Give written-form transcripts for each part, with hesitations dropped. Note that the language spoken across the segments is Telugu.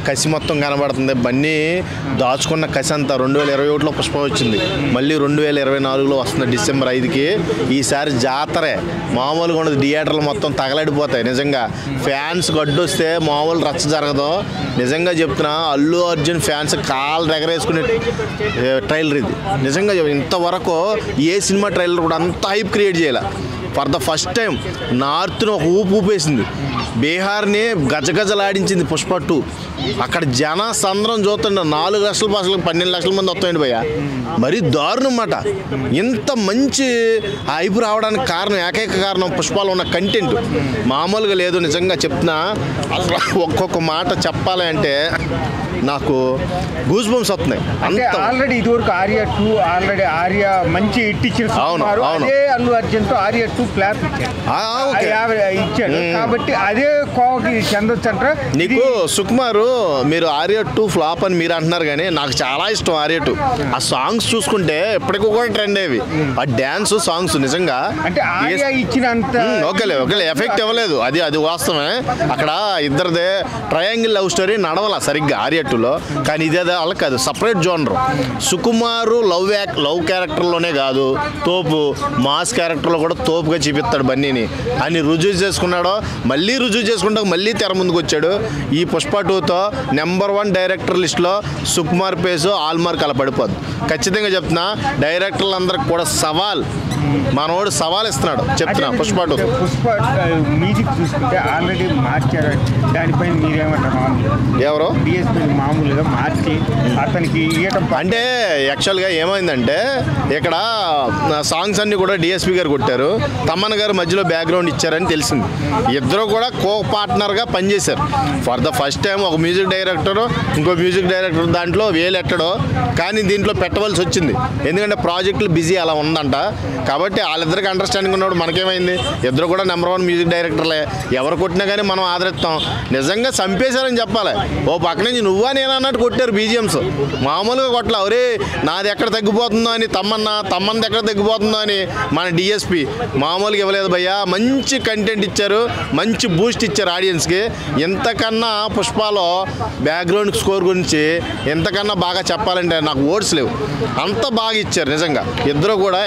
కసి మొత్తం కనబడుతుంది. బన్నీ దాచుకున్న కసి అంతా 2021లో పుష్ప వచ్చింది, మళ్ళీ 2024లో వస్తుంది డిసెంబర్ 5కి. ఈసారి జాతరే మామూలుగా ఉండదు, థియేటర్లు మొత్తం తగలడిపోతాయి. నిజంగా ఫ్యాన్స్ గడ్డొస్తే మామూలు రచ్చ జరగదు. నిజంగా చెప్తున్నా, అల్లు అర్జున్ ఫ్యాన్స్ కాళ్ళు ఎగరేసుకునే ట్రైలర్ ఇది. నిజంగా ఇంతవరకు ఏ సినిమా ట్రైలర్ కూడా అంత హైప్ క్రియేట్ చేయాలి. ఫర్ ద ఫస్ట్ టైం నార్త్ను ఒక ఊపేసింది, బీహార్ని గజగజలాడించింది పుష్ప 2. అక్కడ జన సంద్రం చూస్తుండే 4 లక్షల భాషలకు 12 లక్షల మంది వస్తాయండి భయ్య. మరీ దారుణం అన్నమాట. ఇంత మంచి హైప్ రావడానికి కారణం, ఏకైక కారణం పుష్పాలో ఉన్న కంటెంట్ మామూలుగా లేదు. నిజంగా చెప్తున్నా, అసలు ఒక్కొక్క మాట చెప్పాలి అంటే నాకు గూస్ బంప్స్ వస్తున్నాయి. ఆల్రెడీ ఇదివరకు ఆర్య 2 ఆల్రెడీ ఆర్య మంచి హిట్ ఇచ్చిన అదే అల్లు అర్జున్తో ఆర్య 2 ఫ్లాప్ ఇచ్చాడు కాబట్టి అదే కోవకి చెందొచ్చు అంటారా? నీకు సుకుమారు, మీరు ఆర్య 2 ఫ్లాప్ అని మీరు అంటున్నారు, కానీ నాకు చాలా ఇష్టం ఆర్య 2. ఆ సాంగ్స్ చూసుకుంటే ఎప్పటికీ కూడా ట్రెండ్ అయ్యేవి, ఆ డ్యాన్స్ సాంగ్స్. నిజంగా అంటే ఆర్య ఇచ్చినంత ఓకేలే ఎఫెక్ట్ ఇవ్వలేదు, అది వాస్తవమే. అక్కడ ఇద్దరిదే ట్రయాంగిల్ లవ్ స్టోరీ నడవలా సరిగ్గా ఆర్య 2లో, కానీ ఇదే అలా కాదు, సపరేట్ జోనర్. సుకుమారు లవ్ క్యారెక్టర్లోనే కాదు, తోపు మాస్ క్యారెక్టర్లో కూడా తోపుగా చూపిస్తాడు బన్నీని అని రుజువు చేసుకున్నాడు. మళ్ళీ రుజువు చేసుకుంటా మళ్ళీ తెర ముందుకు వచ్చాడు. ఈ పుష్ప 2తో నెంబర్ 1 డైరెక్టర్ లిస్ట్లో సుకుమార్ పేసు ఆల్మార్క్ అలా పడిపోద్దు. ఖచ్చితంగా చెప్తున్నా, డైరెక్టర్లందరికి కూడా సవాల్, మనోడు సవాల్ ఇస్తున్నాడు చెప్తున్నా. పుష్ప 2 మ్యూజిక్ చూసుకుంటే ఆల్రెడీ మార్చారు, దానిపైన మీరేమంటారు? ఎవరో డిఎస్పీ మామూలుగా మార్చి అతనికి అంటే యాక్చువల్గా ఏమైందంటే, ఇక్కడ సాంగ్స్ అన్ని కూడా డిఎస్పీ గారు కొట్టారు, తమ్మన్ గారు మధ్యలో బ్యాక్గ్రౌండ్ ఇచ్చారని తెలిసింది. ఇద్దరు కూడా కో పార్ట్నర్గా పనిచేశారు. ఫర్ ద ఫస్ట్ టైం ఒక మ్యూజిక్ డైరెక్టర్ ఇంకో మ్యూజిక్ డైరెక్టర్ దాంట్లో వేలెట్టడో, కానీ దీంట్లో పెట్టవలసి వచ్చింది. ఎందుకంటే ప్రాజెక్టులు బిజీ అలా ఉందంట. కాబట్టి వాళ్ళిద్దరికి అండర్స్టాండింగ్ ఉన్నప్పుడు మనకేమైంది, ఇద్దరు కూడా నెంబర్ 1 మ్యూజిక్ డైరెక్టర్లే. ఎవరు కొట్టినా కానీ మనం ఆదరిస్తాం. నిజంగా చంపేశారని చెప్పాలి. ఓ పక్క నుంచి నువ్వా నేను అన్నట్టు కొట్టారు బీజిఎమ్స్, మామూలుగా కొట్టలే. ఒరే నాది ఎక్కడ తగ్గిపోతుందో అని తమ్మన్నది ఎక్కడ తగ్గిపోతుందో అని మన డిఎస్పీ మామూలుగా ఇవ్వలేదు భయ్యా. మంచి కంటెంట్ ఇచ్చారు, మంచి బూస్ట్ ఇచ్చారు ఆడియన్స్కి. ఇంతకన్నా పుష్పాలో బ్యాక్గ్రౌండ్ స్కోర్ గురించి ఎంతకన్నా బాగా చెప్పాలంటే నాకు వర్డ్స్ లేవు, అంత బాగా ఇచ్చారు. నిజంగా ఇద్దరు కూడా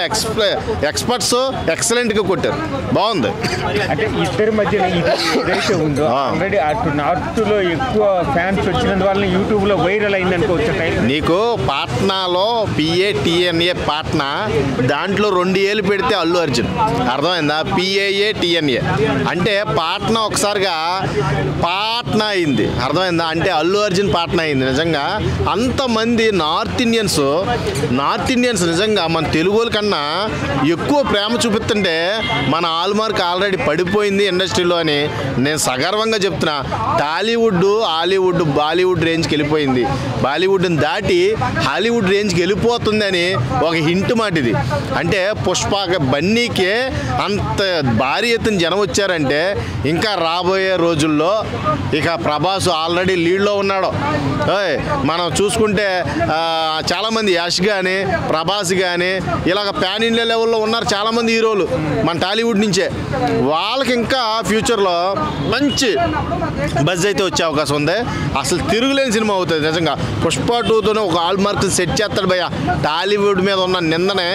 ఎక్స్పర్ట్స్ ఎక్సలెంట్గా కొట్టారు, బాగుంది. అంటే ఇద్దరి మధ్యన ఏదైతే ఉందో ఆల్రెడీ అటు నార్త్లో ఎక్కువ ఫ్యాన్స్ వచ్చినందువల్ల యూట్యూబ్లో వైరల్ అయింది అనుకోవచ్చు. నీకు పాట్నాలో PATNA పాట్నా, దాంట్లో 2 ఏళ్ళు పెడితే అల్లు అర్జున్, అర్థమైందా? PAATNA అంటే పాట్నా ఒకసారిగా పాట్నా అయింది, అర్థమైందా? అంటే అల్లు అర్జున్ పాట్నా అయింది. నిజంగా అంతమంది నార్త్ ఇండియన్స్ నిజంగా మన తెలుగు కన్నా ఎక్కువ ప్రేమ చూపిస్తుంటే మన ఆల్మార్క్ ఆల్రెడీ పడిపోయింది ఇండస్ట్రీలో అని నేను సగర్వంగా చెప్తున్నా. టాలీవుడ్ హాలీవుడ్ బాలీవుడ్ రేంజ్కి వెళ్ళిపోయింది, బాలీవుడ్ని దాటి హాలీవుడ్ రేంజ్కి వెళ్ళిపోతుందని ఒక హింట్ మాట ఇది. అంటే పుష్ప బన్నీకే అంత భారీ ఎత్తున జనం వచ్చారంటే ఇంకా రాబోయే రోజుల్లో ఇక ప్రభాస్ ఆల్రెడీ లీడ్లో ఉన్నాడు. మనం చూసుకుంటే చాలామంది యష్ కానీ ప్రభాస్ కానీ ఇలాగ ప్యాన్ ఇండియా లెవెల్లో ఉన్నారు చాలామంది హీరోలు మన టాలీవుడ్ నుంచే. వాళ్ళకి ఇంకా ఫ్యూచర్లో మంచి బజ్ అయితే వచ్చే అవకాశం ఉంది. అసలు తిరుగులేని సినిమా అవుతుంది నిజంగా. పుష్ప 2తోనే ఒక ఆల్ మార్క్ సెట్ చేస్తాడు భయ్య. టాలీవుడ్ మీద ఉన్న నిందనే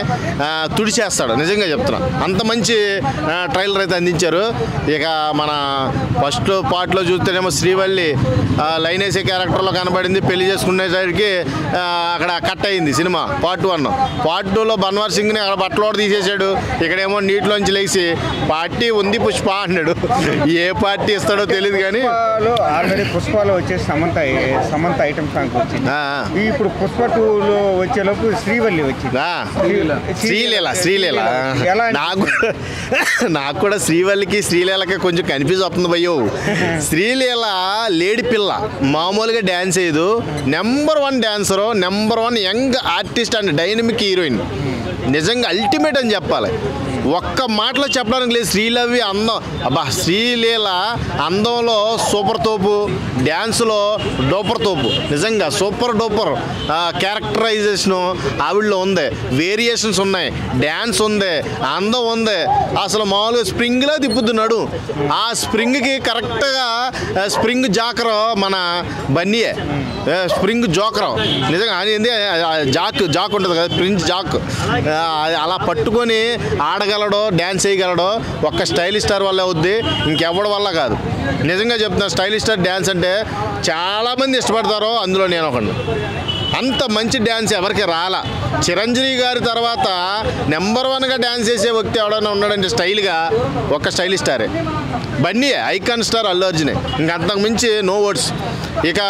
తుడిచేస్తాడు, నిజంగా చెప్తున్నా. అంత మంచి ట్రైలర్ అయితే అందించారు. ఇక మన ఫస్ట్ పార్ట్లో చూస్తేనేమో శ్రీవల్లి లైన్ వేసే క్యారెక్టర్లో కనబడింది. పెళ్లి చేసుకునేసరికి అక్కడ కట్ అయింది సినిమా పార్ట్ 1. పార్ట్ 2లో బన్వార్ సింగ్ని అక్కడ బట్టలోడు తీసేశాడు. ఇక్కడేమో నీటిలోంచి లేచి పార్టీ ఉంది పుష్ప అన్నాడు. ఏ పార్టీ ఇస్తాడో తెలియదు కానీ ఆల్రెడీ పుష్పలో వచ్చే సమంత ఐటమ్ సాంగ్ వచ్చింది. ఇప్పుడు పుష్ప 2లో వచ్చేలోపు శ్రీవల్లి వచ్చింది. శ్రీలీల నాకు కూడా శ్రీవల్లికి శ్రీలీలకి కొంచెం కన్ఫ్యూజ్ అవుతుంది భయ్యో. శ్రీలీల లేడీ పిల్ల, మామూలుగా డ్యాన్స్ చేయదు. Number 1 dancer, number 1 young artist and dynamic heroine. నిజంగా అల్టిమేట్ అని చెప్పాలి. ఒక్క మాటలో చెప్పడానికి లేదు. శ్రీలవి అందం, అబ్బా శ్రీలీల అందంలో సూపర్ తోపు, డ్యాన్స్లో డూపర్ తోపు, నిజంగా సూపర్ డూపర్ క్యారెక్టరైజేషను ఆవిడలో ఉంది, వేరియేషన్స్ ఉన్నాయి, డ్యాన్స్ ఉంది, అందం ఉంది. అసలు మామూలుగా స్ప్రింగ్లో తిప్పుతున్నాడు. ఆ స్ప్రింగ్కి కరెక్ట్గా స్ప్రింగ్ జాకర్ మన బన్నీయే, స్ప్రింగ్ జోకర్ నిజంగా. అది జాక్ ఉంటుంది కదా, స్ప్రింగ్ జాక్, అలా పట్టుకొని ఆడగలడో డ్యాన్స్ చేయగలడో ఒక్క స్టైలిష్ స్టార్ వల్ల అవుద్ది, ఇంకెవడి వల్ల కాదు. నిజంగా చెప్తున్నా, స్టైలిష్ స్టార్ డ్యాన్స్ అంటే చాలామంది ఇష్టపడతారో అందులో నేను ఒకడు. అంత మంచి డ్యాన్స్ ఎవరికి రాలా. చిరంజీవి గారి తర్వాత నెంబర్ 1గా డ్యాన్స్ చేసే వ్యక్తి ఎవడైనా ఉన్నాడంటే స్టైల్గా ఒక్క స్టైలిష్ స్టారే, బన్నీయే, ఐకాన్ స్టార్ అల్లు అర్జునే. ఇంకంతకు మించి నో వర్డ్స్. ఇక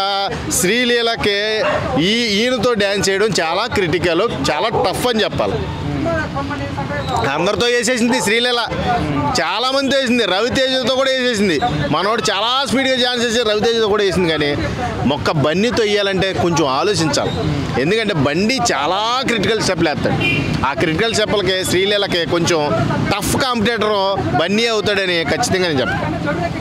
శ్రీలీలకి ఈయనతో డ్యాన్స్ చేయడం చాలా క్రిటికల్, చాలా టఫ్ అని చెప్పాలి. అందరితో వేసేసింది శ్రీలీల, చాలామంది వేసింది, రవితేజతో కూడా వేసేసింది. మనోడు చాలా స్పీడ్గా డ్యాన్స్ చేసి రవితేజతో కూడా వేసింది. కానీ మొక్క బన్నీతో వేయాలంటే కొంచెం ఆలోచించాలి. ఎందుకంటే బండి చాలా క్రిటికల్ స్టెప్లు వేస్తాడు. ఆ క్రిటికల్ స్టెప్లకి శ్రీలీలకి కొంచెం టఫ్ కాంపిటేటర్ బన్నీ అవుతాడని ఖచ్చితంగా నేను చెప్తాను.